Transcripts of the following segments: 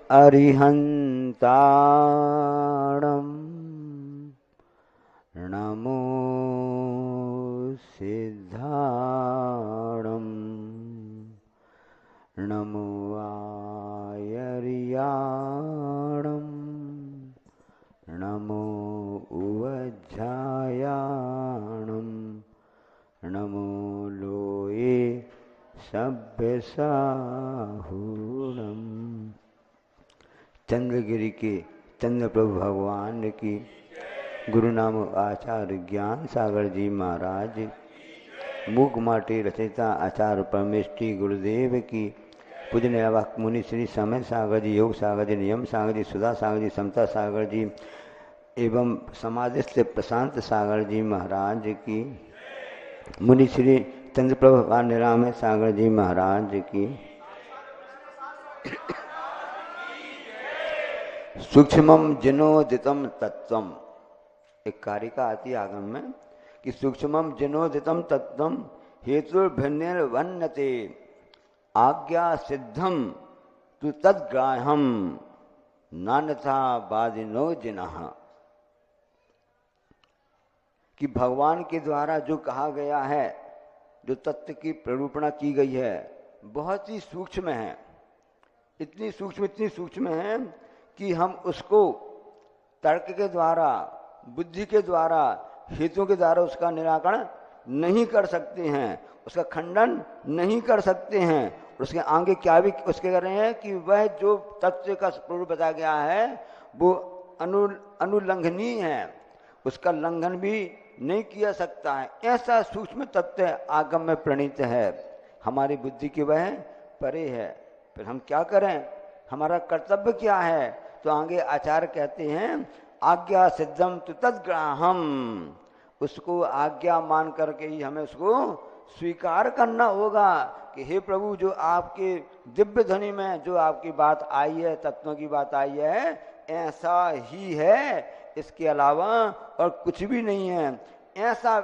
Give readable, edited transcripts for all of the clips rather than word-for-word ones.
अरिहंताणं नमो सिद्धाणं नमो आयर्याणं नमो उवज्झायाणं नमो लोये सभ्यसाहूणम्। चंद्रगिरि के चंद्र प्रभु भगवान की, गुरु नाम आचार्य ज्ञान सागर जी महाराज, मूक माटे रचयिता आचार्य परमेष्टि गुरुदेव की, पूजनीय अवक मुनि श्री समय सागर जी, योग सागर जी, नियम सागर जी, सुधा सागर जी, समता सागर जी एवं समाधिस्थ प्रशांत सागर जी महाराज की, मुनि श्री चंद्रप्रभु निराम सागर जी महाराज की, सूक्ष्मम जिनोदितम तत्वम। एक कारिका आती है आगम में कि सूक्ष्मम जिनोदितम तत्वम हेतुर्भिन्निर्वन्यते आज्ञा सिद्धम तु तद्ग्राह्यम नान्यथा बादिनो जिनः। कि भगवान के द्वारा जो कहा गया है, जो तत्व की प्ररूपणा की गई है, बहुत ही सूक्ष्म है। इतनी सूक्ष्म है कि हम उसको तर्क के द्वारा, बुद्धि के द्वारा, हेतुओं के द्वारा उसका निराकरण नहीं कर सकते हैं, उसका खंडन नहीं कर सकते हैं। उसके आगे क्या भी उसके कर रहे हैं कि वह जो तत्व का स्वरूप बताया गया है वो अनुल्लंघनीय है, उसका लंघन भी नहीं किया सकता है। ऐसा सूक्ष्म तत्व आगम में प्रणीत है, हमारी बुद्धि की वह परे है। फिर हम क्या करें, हमारा कर्तव्य क्या है? तो आगे आचार्य कहते हैं आज्ञा सिद्धम तु तद्ग्राह्यम। उसको आज्ञा मान करके ही हमें उसको स्वीकार करना होगा कि हे प्रभु, जो आपके दिव्य ध्वनि में जो आपकी बात आई है, तत्वों की बात आई है, ऐसा ही है, इसके अलावा और कुछ भी नहीं है। ऐसा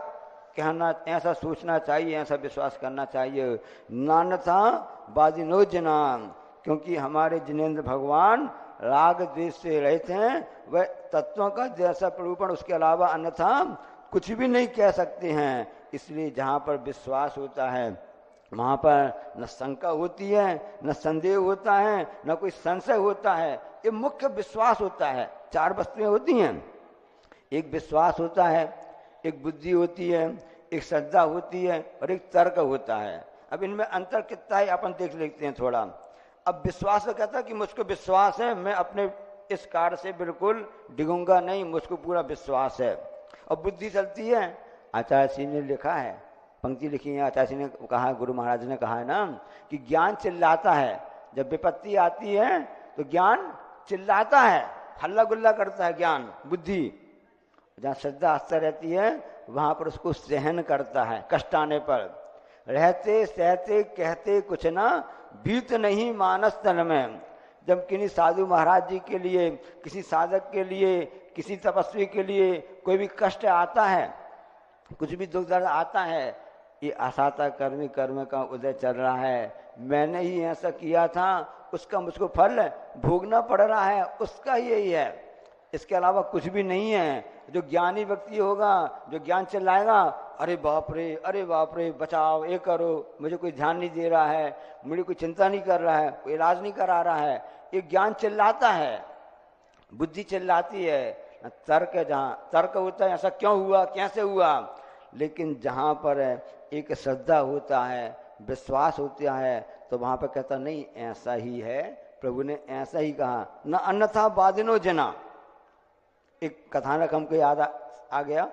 कहना, ऐसा सोचना चाहिए, ऐसा विश्वास करना चाहिए। नान्यथा बादिनो जना, क्योंकि हमारे जिनेन्द्र भगवान राग द्वेष से रहित हैं, वह तत्वों का जैसा प्ररूपण उसके अलावा अन्यथा कुछ भी नहीं कह सकते हैं। इसलिए जहाँ पर विश्वास होता है वहाँ पर न शंका होती है, न संदेह होता है, न कोई संशय होता है। ये मुख्य विश्वास होता है। चार वस्तुएं होती हैं, एक विश्वास होता है, एक बुद्धि होती है, एक श्रद्धा होती है और एक तर्क होता है। अब इनमें अंतर कितना है अपन देख लेते हैं थोड़ा। अब विश्वास तो कहता है कि मुझको विश्वास है, मैं अपने इस कार से बिल्कुल डिगूंगा नहीं, मुझको पूरा विश्वास है। और बुद्धि चलती है, आचार्य श्री ने लिखा है, पंक्ति लिखी है, आचार्य श्री ने कहा, गुरु महाराज ने कहा है ना कि ज्ञान चिल्लाता है। जब विपत्ति आती है तो ज्ञान चिल्लाता है, हल्ला गुल्ला करता है ज्ञान, बुद्धि। जहाँ श्रद्धा आस्था रहती है वहां पर उसको सहन करता है, कष्ट आने पर। रहते सहते कहते कुछ ना, भीत नहीं मानस तन में। जब किन्हीं साधु महाराज जी के लिए, किसी साधक के लिए, किसी तपस्वी के लिए कोई भी कष्ट आता है, कुछ भी दुख दर्द आता है, ये आसाता कर्मी कर्म का उदय चल रहा है, मैंने ही ऐसा किया था, उसका मुझको फल भोगना पड़ रहा है, उसका यही है, इसके अलावा कुछ भी नहीं है। जो ज्ञानी व्यक्ति होगा, जो ज्ञान चिल्लाएगा, अरे बाप रे बचाओ, ये करो, मुझे कोई ध्यान नहीं दे रहा है, मुझे कोई चिंता नहीं कर रहा है, कोई इलाज नहीं करा रहा है, ये ज्ञान चिल्लाता है, बुद्धि चिल्लाती है। तर्क, जहाँ तर्क होता है ऐसा क्यों हुआ, कैसे हुआ। लेकिन जहाँ पर एक श्रद्धा होता है, विश्वास होता है, तो वहाँ पर कहता नहीं ऐसा ही है, प्रभु ने ऐसा ही कहा, न अन्यथा बादिनो जना। एक कथानक हमको याद आ गया।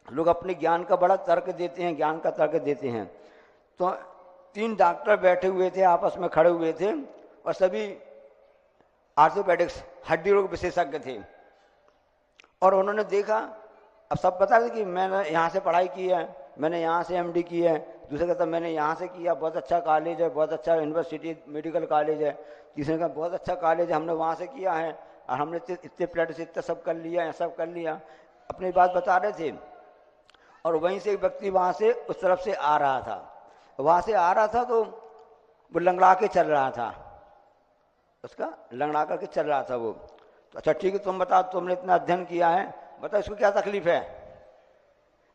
लोग अपने ज्ञान का बड़ा तर्क देते हैं, ज्ञान का तर्क देते हैं। तो 3 डॉक्टर बैठे हुए थे, आपस में खड़े हुए थे, और सभी आर्थोपेडिक्स, हड्डी रोग विशेषज्ञ थे। और उन्होंने देखा, अब सब बता रहे कि मैंने यहाँ से पढ़ाई की है, मैंने यहाँ से MD की है, दूसरे कहता मैंने यहाँ से किया, बहुत अच्छा कॉलेज है, बहुत अच्छा यूनिवर्सिटी मेडिकल कॉलेज है, तीसरे का बहुत अच्छा कॉलेज है, हमने वहाँ से किया है, और हमने इतने प्लेट से इतना सब कर लिया, सब कर लिया, अपनी बात बता रहे थे। और वहीं से एक व्यक्ति वहाँ से उस तरफ से आ रहा था, वहाँ से आ रहा था तो वो लंगड़ा के चल रहा था। उसका लंगड़ा करके चल रहा था वो। तो अच्छा ठीक है, तुम बताओ, तुमने इतना अध्ययन किया है, बताओ इसको क्या तकलीफ है,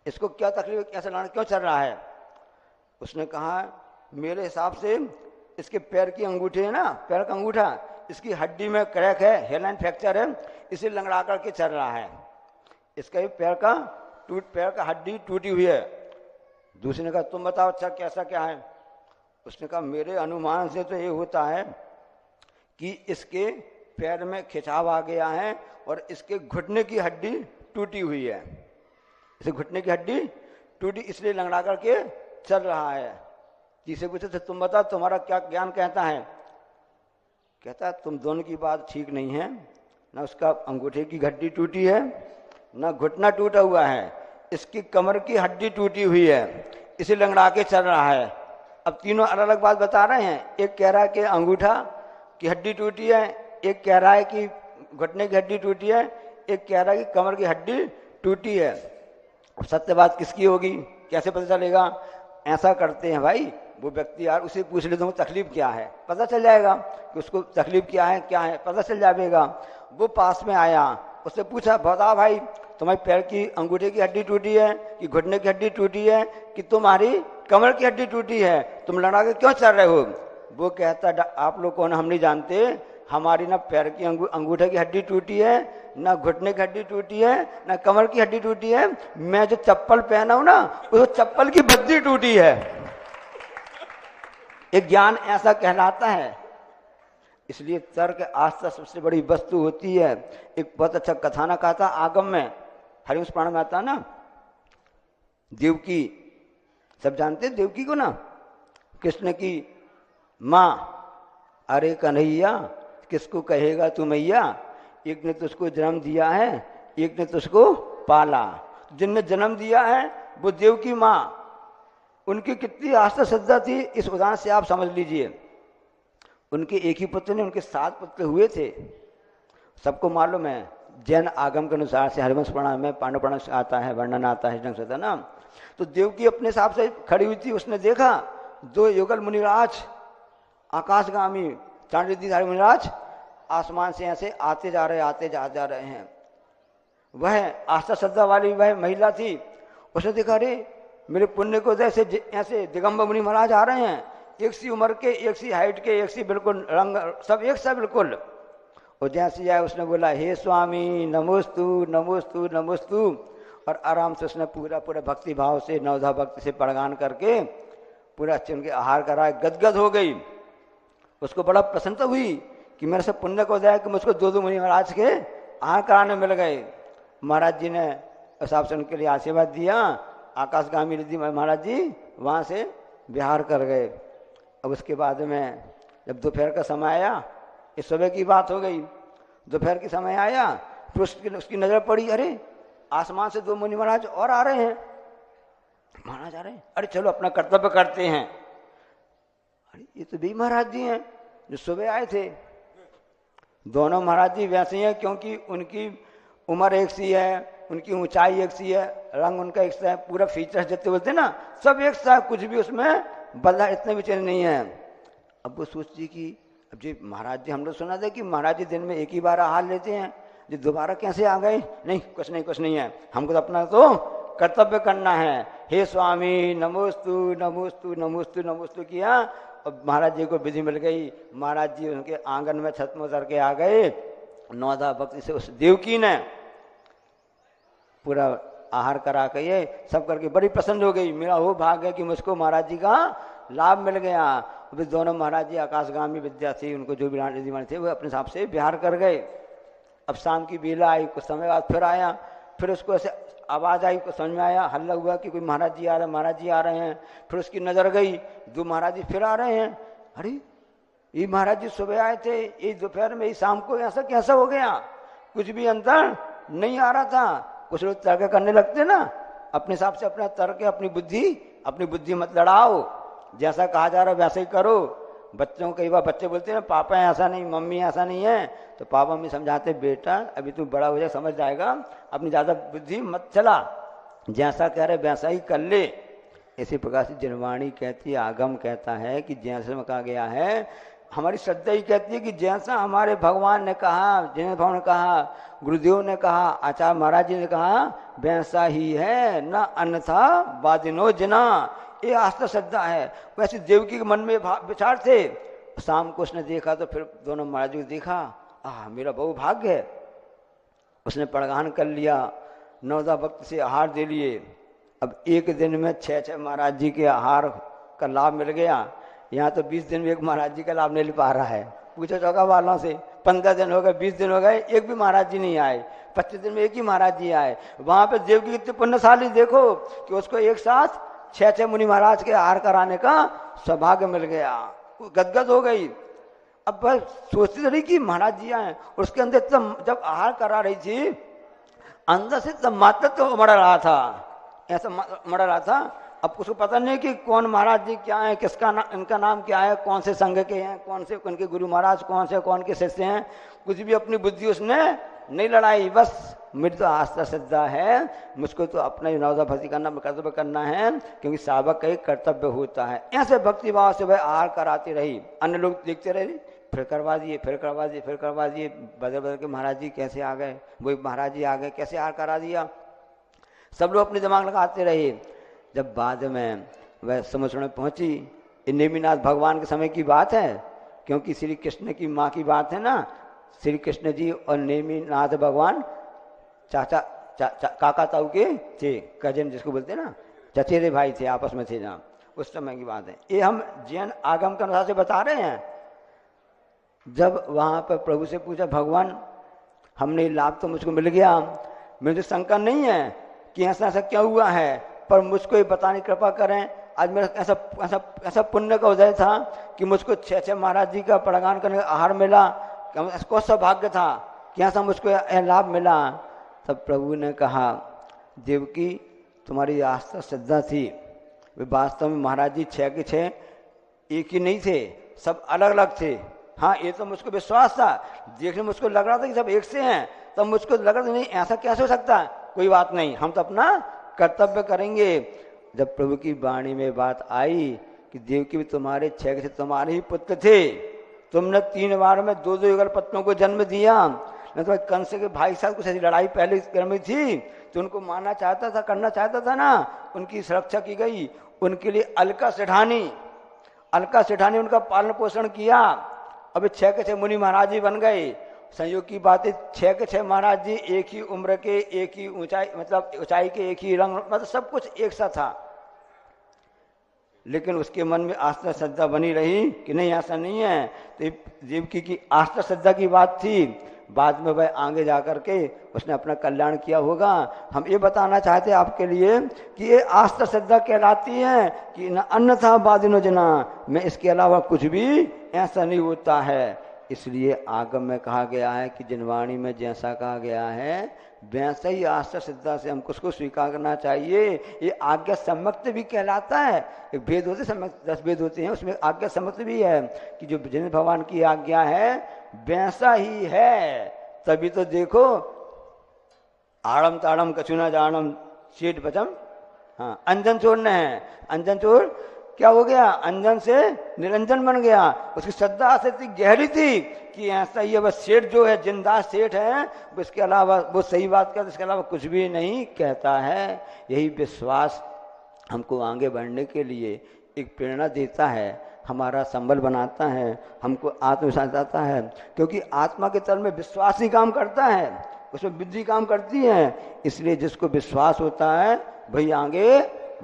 इसको क्या तकलीफ है, कैसे लंगड़ा क्यों चल रहा है? उसने कहा मेरे हिसाब से इसके पैर की अंगूठी है ना, पैर का अंगूठा, इसकी हड्डी में क्रैक है, हेयरलाइन फ्रैक्चर है, इसे लंगड़ा करके चल रहा है, इसका पैर का हड्डी टूटी हुई है। दूसरे ने कहा तुम बताओ अच्छा कैसा क्या है? उसने कहा मेरे अनुमान से तो ये होता है कि इसके पैर में खिंचाव आ गया है और इसके घुटने की हड्डी टूटी हुई है, इसे घुटने की हड्डी टूटी इसलिए लंगड़ा करके चल रहा है। जिसे पूछे थे तुम बताओ तुम्हारा क्या ज्ञान कहता है? कहता है तुम दोनों की बात ठीक नहीं है, ना उसका अंगूठे की हड्डी टूटी है, ना घुटना टूटा हुआ है, इसकी कमर की हड्डी टूटी हुई है, इसे लंगड़ा के चल रहा है। अब तीनों अलग अलग बात बता रहे हैं, एक कह रहा है कि अंगूठा की हड्डी टूटी है, एक कह रहा है कि घुटने की हड्डी टूटी है, एक कह रहा है कि कमर की हड्डी टूटी है। अब सत्य बात किसकी होगी, कैसे पता चलेगा? ऐसा करते हैं भाई, वो व्यक्ति यार उसे पूछ ले तो तकलीफ क्या है, पता चल जाएगा कि उसको तकलीफ क्या है पता चल जाएगा। वो पास में आया, उससे पूछा बता भाई तुम्हारी पैर की अंगूठे की हड्डी टूटी है कि घुटने की हड्डी टूटी है कि तुम्हारी कमर की हड्डी टूटी है, तुम लड़ा के क्यों चल रहे हो? वो कहता आप लोग कौन, हम नहीं जानते, हमारी ना पैर की अंगूठे की हड्डी टूटी है, ना घुटने की हड्डी टूटी है, ना कमर की हड्डी टूटी है, मैं जो चप्पल पहना हूं ना उस चप्पल की बद्दी टूटी है। एक ज्ञान ऐसा कहलाता है। इसलिए तर्क आस्था सबसे बड़ी वस्तु होती है। एक बहुत अच्छा कथानक आता आगम में, हरिवंश पुराण में आता ना, देवकी, सब जानते हैं देवकी को ना, कृष्ण की माँ, अरे कन्हैया किसको कहेगा तू मैया, एक ने तुझको जन्म दिया है, एक ने तुझको पाला। जिनने जन्म दिया है वो देवकी माँ, उनकी कितनी आस्था श्रद्धा थी, इस उदाहरण से आप समझ लीजिए। उनके एक ही पुत्र ने, उनके 7 पुत्र हुए थे, सबको मालूम है। जैन आगम के अनुसार से हरिवंश पुराण में, पांडव पुराण से आता है, वर्णन आता है ढंग से था ना। तो देवकी अपने हिसाब से खड़ी हुई थी, उसने देखा 2 युगल मुनिराज आकाशगामी चांद्रधारी मुनिराज आसमान से ऐसे आते जा रहे हैं। वह आस्था श्रद्धा वाली वह महिला थी, उसने देखा अरे मेरे पुण्य को ऐसे दिगंबर मुनि महाराज आ रहे हैं, एक सी उम्र के, एक सी हाइट के, एक सी बिल्कुल रंग, सब एक सा बिल्कुल। और जैसे आया उसने बोला हे स्वामी नमोस्तु नमोस्तु नमोस्तु, और आराम से उसने पूरा भक्ति भाव से, नवधा भक्ति से प्रणाम करके पूरा उनके आहार कराया, गदगद हो गई। उसको बड़ा प्रसन्नता हुई कि मेरे से पुण्य को दया कि मुझको 2 मुनि महाराज के आहार कराने मिल गए। महाराज जी ने उस हिसाब से उनके लिए आशीर्वाद दिया। आकाशगामी रिद्धि महाराज जी वहाँ से विहार कर गए। अब उसके बाद में जब दोपहर का समय आया, इस सुबह की बात हो गई, दोपहर के समय आया, फिर उसकी नजर पड़ी, अरे आसमान से 2 मुनि महाराज और आ रहे हैं। महाराज आ रहे हैं, अरे चलो अपना कर्तव्य करते हैं। अरे ये तो भी महाराज जी हैं जो सुबह आए थे। दोनों महाराज जी वैसे ही हैं, क्योंकि उनकी उम्र एक सी है, उनकी ऊंचाई एक सी है, रंग उनका एक सा है, पूरा फीचर्स जितने बोलते हैं ना सब एक सा है, कुछ भी उसमें बदला इतने भी चेंज नहीं है। अब वो सोचती कि अब जी महाराज जी, हम लोग सुना था कि महाराज जी दिन में एक ही बार आहार लेते हैं, जी दोबारा कैसे आ गए? नहीं कुछ नहीं है, हमको तो अपना तो कर्तव्य करना है। हे स्वामी नमोस्तु नमोस्तु नमोस्तु नमोस्तु किया। अब महाराज जी को विधि मिल गई, महाराज जी उनके आंगन में छत में उतर के आ गए। नौधा भक्ति से उस देवकी ने पूरा आहार करा के ये सब करके बड़ी प्रसन्न हो गई, मेरा वो भाग है कि मुझको महाराज जी का लाभ मिल गया। अभी दोनों महाराज जी आकाशगामी विद्या थी, उनको जो भी रिद्धिमान थे वो अपने हिसाब से विहार कर गए। अब शाम की बेला आई, कुछ समय बाद फिर आया, फिर उसको ऐसे आवाज़ आई, कुछ समझ में आया, हल्ला हुआ कि कोई महाराज जी आ रहे हैं, महाराज जी आ रहे हैं। फिर उसकी नज़र गई, 2 महाराज जी फिर आ रहे हैं। अरे ये महाराज जी सुबह आए थे, ये दोपहर में, ये शाम को, ऐसा कैसा हो गया? कुछ भी अंतर नहीं आ रहा था। कुछ लोग तर्क करने लगते ना, अपने हिसाब से अपना तर्क, अपनी बुद्धि मत लड़ाओ, जैसा कहा जा रहा है वैसे ही करो। बच्चों कई बार बच्चे बोलते हैं ना पापा ऐसा नहीं, मम्मी ऐसा नहीं है, तो पापा मम्मी समझाते बेटा अभी तू बड़ा हो जाए, समझ जाएगा, अपनी ज़्यादा बुद्धि मत चला, जैसा कह रहे वैसा ही कर ले। इसी प्रकार से जनवाणी कहती है, आगम कहता है कि जैसे में कहा गया है हमारी श्रद्धा ही कहती है कि जैसा हमारे भगवान ने कहा, जिन्हें भगवान ने कहा, गुरुदेव ने कहा, आचार्य महाराज जी ने कहा, वैसा ही है, न अन्यथा बादिनो जना। ये आस्था श्रद्धा है। वैसे देवकी के मन में विचार थे। शाम को उसने देखा तो फिर दोनों महाराज को देखा, मेरा बहु भाग्य है। उसने प्रगान कर लिया, 9 भक्त से आहार दे लिए। अब एक दिन में 6 महाराज जी के आहार का लाभ मिल गया। यहाँ तो 20 दिन में एक महाराज जी का लाभ नहीं ले पा रहा है। पूछो चौका वालों से, 15 दिन हो गए, 20 दिन हो गए, एक भी महाराज जी नहीं आए। 25 दिन में एक ही महाराज जी आए। वहां पे देव की कितनी पुण्यशाली देखो कि उसको एक साथ 6 मुनि महाराज के आहार कराने का सौभाग्य मिल गया। गदगद हो गई। अब बस सोचती रही कि महाराज जी आए। उसके अंदर जब आहार करा रही थी, अंदर से तब मात्र तो उमड़ रहा था, ऐसा उमड़ रहा था। अब उसको पता नहीं कि कौन महाराज जी क्या है, किसका इनका नाम क्या है, कौन से संघ के हैं, कौन से उनके गुरु महाराज कौन से, कौन के शिष्य हैं। कुछ भी अपनी बुद्धि उसने नहीं लड़ाई। बस मेरी तो आस्था श्रद्धा है, मुझको तो अपना नौदा भक्ति करना, कर्तव्य करना है, क्योंकि सावक का एक कर्तव्य होता है। ऐसे भक्ति भाव से वह आहार कराती रही। अन्य लोग देखते रहे, फिर करवा दिए, फिर करवा दिए, फिर करवा दिए। बदल बदल के महाराज जी कैसे आ गए, वो महाराज जी आ गए, कैसे आहार करा दिया। सब लोग अपने दिमाग लगाते रहे। जब बाद में वह समुद्र में पहुंची, नेमिनाथ भगवान के समय की बात है, क्योंकि श्री कृष्ण की माँ की बात है ना। श्री कृष्ण जी और नेमिनाथ भगवान काका ताऊ के थे, कजन जिसको बोलते हैं ना, चचेरे भाई थे, आपस में थे ना, उस समय की बात है। ये हम जैन आगम के अनुसार से बता रहे हैं। जब वहां पर प्रभु से पूछा, भगवान हमने लाभ तो मुझको मिल गया, मुझे शंका नहीं है कि ऐसा ऐसा क्या हुआ है, पर मुझको ये बताने कृपा करें। आज मेरा ऐसा ऐसा ऐसा पुण्य का उदय था कि मुझको 6 महाराज जी का प्रगान करने का आहार मिला। कौन सा भाग्य था कि ऐसा मुझको लाभ मिला। तब प्रभु ने कहा, देवकी तुम्हारी आस्था श्रद्धा थी। वे वास्तव में महाराज जी 6 के 6 एक ही नहीं थे, सब अलग अलग थे। हाँ, ये तो मुझको विश्वास था। देखने मुझको लग रहा था कि सब एक से हैं, तब मुझको लग रहा था नहीं, ऐसा कैसे हो सकता। कोई बात नहीं, हम तो अपना कर्तव्य करेंगे। जब प्रभु की वाणी में बात आई कि देवकी भी तुम्हारे 6 के 6 तुम्हारे ही पुत्र थे, तुमने 3 बार में 2 युगल पत्नियों को जन्म दिया। नहीं तो कंस के भाई साथ कुछ ऐसी लड़ाई पहले क्रम में थी तो उनको मारना चाहता था, करना चाहता था ना, उनकी सुरक्षा की गई। उनके लिए अलका सेठानी उनका पालन पोषण किया। अभी 6 के 6 मुनि महाराज जी बन गए। संयोग की बात है, 6 के 6 महाराज जी एक ही उम्र के, एक ही ऊंचाई, मतलब ऊंचाई के, एक ही रंग, मतलब सब कुछ एक सा था। लेकिन उसके मन में आस्था श्रद्धा बनी रही कि नहीं, ऐसा नहीं है। तो देवकी की आस्था श्रद्धा की बात थी। बाद में वह आगे जाकर के उसने अपना कल्याण किया होगा। हम ये बताना चाहते हैं आपके लिए कि ये आस्था श्रद्धा कहलाती है कि न अन्यथा बादिनो जना, मैं इसके अलावा कुछ भी ऐसा नहीं होता है। इसलिए आगम में कहा गया है कि जिनवाणी में जैसा कहा गया है वैसा ही आस्था श्रद्धा से हमको उसको स्वीकार करना चाहिए। ये आज्ञा सम्मत भी कहलाता है। एक भेद होते, 10 भेद होते हैं, उसमें आज्ञा सम्मत भी है कि जो जिन भगवान की आज्ञा है वैसा ही है। तभी तो देखो, आड़म ताड़म कछुना जानम सेठ बचम, हाँ, अंजन चोर ने है। अंजन चोर क्या हो गया, अंजन से निरंजन बन गया। उसकी श्रद्धा से इतनी गहरी थी कि ऐसा ही है। बस सेठ जो है, जिंदा सेठ है, इसके अलावा वो सही बात करता, इसके अलावा कुछ भी नहीं कहता है। यही विश्वास हमको आगे बढ़ने के लिए एक प्रेरणा देता है, हमारा संबल बनाता है, हमको आत्मविश्वास देता है। क्योंकि आत्मा के तल में विश्वास ही काम करता है, उसमें बुद्धि काम करती है। इसलिए जिसको विश्वास होता है वही आगे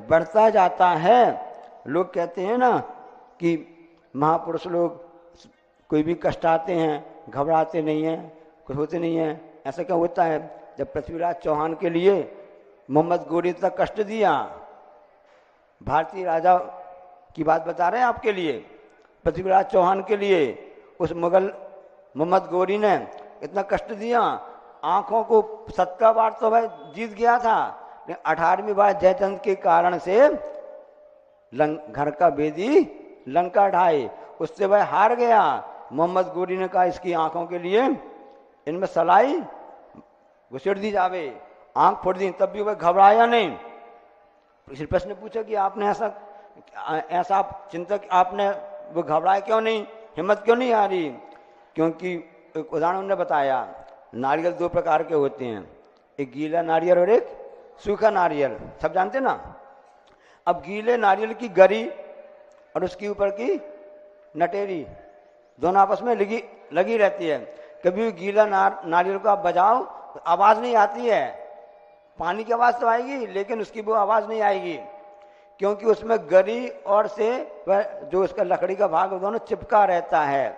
बढ़ता जाता है। लोग कहते हैं ना कि महापुरुष लोग कोई भी कष्ट आते हैं घबराते नहीं हैं, कुछ होते नहीं हैं। ऐसा क्या होता है, जब पृथ्वीराज चौहान के लिए मोहम्मद गोरी ने तक कष्ट दिया, भारतीय राजा की बात बता रहे हैं आपके लिए, पृथ्वीराज चौहान के लिए उस मुगल मोहम्मद गोरी ने इतना कष्ट दिया। आंखों को 17 बार तो वह जीत गया था, लेकिन 18वीं बार जयचंद के कारण से घर का बेदी लंका ढाए, उससे वह हार गया। मोहम्मद गोरी ने कहा इसकी आंखों के लिए इनमें सलाई घुसेड़ दी जावे, आंख फोड़ दी, तब भी वह घबराया नहीं। इसी प्रश्न पूछा कि आपने ऐसा आप चिंतक, आपने वो घबराए क्यों नहीं, हिम्मत क्यों नहीं आ रही? क्योंकि एक उदाहरण उन्होंने बताया, नारियल दो प्रकार के होते हैं, एक गीला नारियल और एक सूखा नारियल, सब जानते ना। अब गीले नारियल की गरी और उसके ऊपर की नटेरी दोनों आपस में लगी रहती है। कभी गीला नारियल को आप बजाओ तो आवाज नहीं आती है, पानी की आवाज तो आएगी लेकिन उसकी वो आवाज नहीं आएगी, क्योंकि उसमें गरी और से जो उसका लकड़ी का भाग दोनों चिपका रहता है।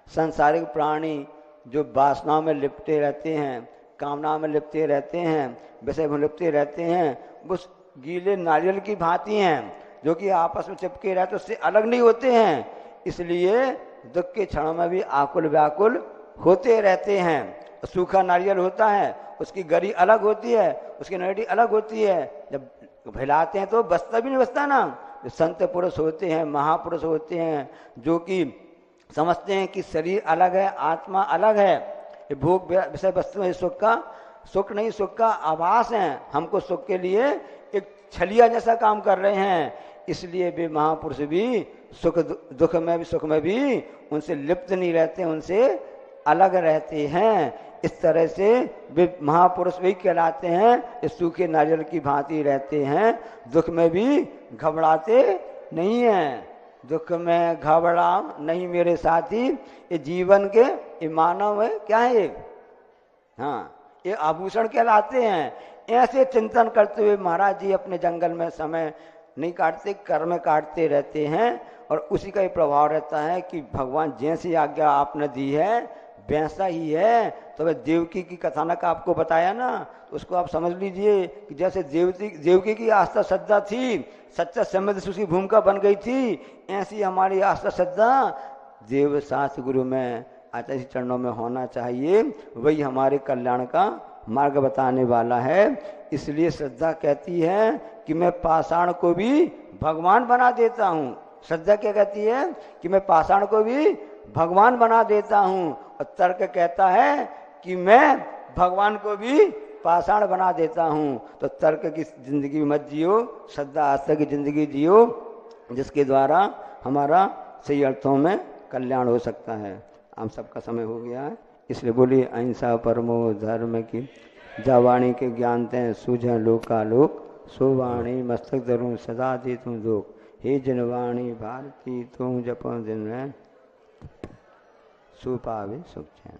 सांसारिक प्राणी जो वासनाओं में लिपटे रहते हैं, कामनाओं में लिपटे रहते हैं, विषय में लिपटे रहते हैं, उस गीले नारियल की भांति हैं जो कि आपस में चिपके रहते, उससे अलग नहीं होते हैं। इसलिए दुख के क्षणों में भी आकुल व्याकुल होते रहते हैं। सूखा नारियल होता है, उसकी गरी अलग होती है, उसकी नटी अलग होती है, जब फैलाते हैं तो बसता भी नहीं बसता ना। जो संत पुरुष होते हैं, महापुरुष होते हैं, जो कि समझते हैं कि शरीर अलग है, आत्मा अलग है, ये भोग विषय वस्तु है, सुख नहीं, सुख का आभास है, हमको सुख के लिए एक छलिया जैसा काम कर रहे हैं। इसलिए वे महापुरुष भी दुख में भी सुख में भी उनसे लिप्त नहीं रहते, उनसे अलग रहते हैं। इस तरह से वे महापुरुष भी कहलाते हैं, इस सूखे नारियल की भांति रहते हैं, दुख में भी घबराते नहीं हैं। दुख में घबरा नहीं मेरे साथी, ये जीवन के ये मानव है, क्या है ये, हाँ ये आभूषण कहलाते हैं। ऐसे चिंतन करते हुए महाराज जी अपने जंगल में समय नहीं काटते, कर्म काटते रहते हैं, और उसी का ही प्रभाव रहता है कि भगवान जैसी आज्ञा आपने दी है वैसा ही है। तो वह देवकी की कथानक आपको बताया ना, तो उसको आप समझ लीजिए कि जैसे देवकी की आस्था श्रद्धा थी, सच्चा समृद्ध सुखी भूमिका बन गई थी, ऐसी हमारी आस्था श्रद्धा देव शास्त्र गुरु में आचार्य चरणों में होना चाहिए। वही हमारे कल्याण का मार्ग बताने वाला है। इसलिए श्रद्धा कहती है कि मैं पाषाण को भी भगवान बना देता हूँ। श्रद्धा क्या कहती है कि मैं पाषाण को भी भगवान बना देता हूँ, और तर्क कहता है कि मैं भगवान को भी पाषाण बना देता हूँ। तो तर्क की जिंदगी मत जियो, श्रद्धा आस्था की जिंदगी जियो, जिसके द्वारा हमारा सही अर्थों में कल्याण हो सकता है। हम सबका समय हो गया है, इसलिए बोलिए अहिंसा परमो धर्म की, जा वाणी के ज्ञान ते सूझे लोकालोक, सो वाणी मस्तक धरूं सदा दी तू दोख, हे जनवाणी भारती तू जप दिन में सुपावे सुख चैन।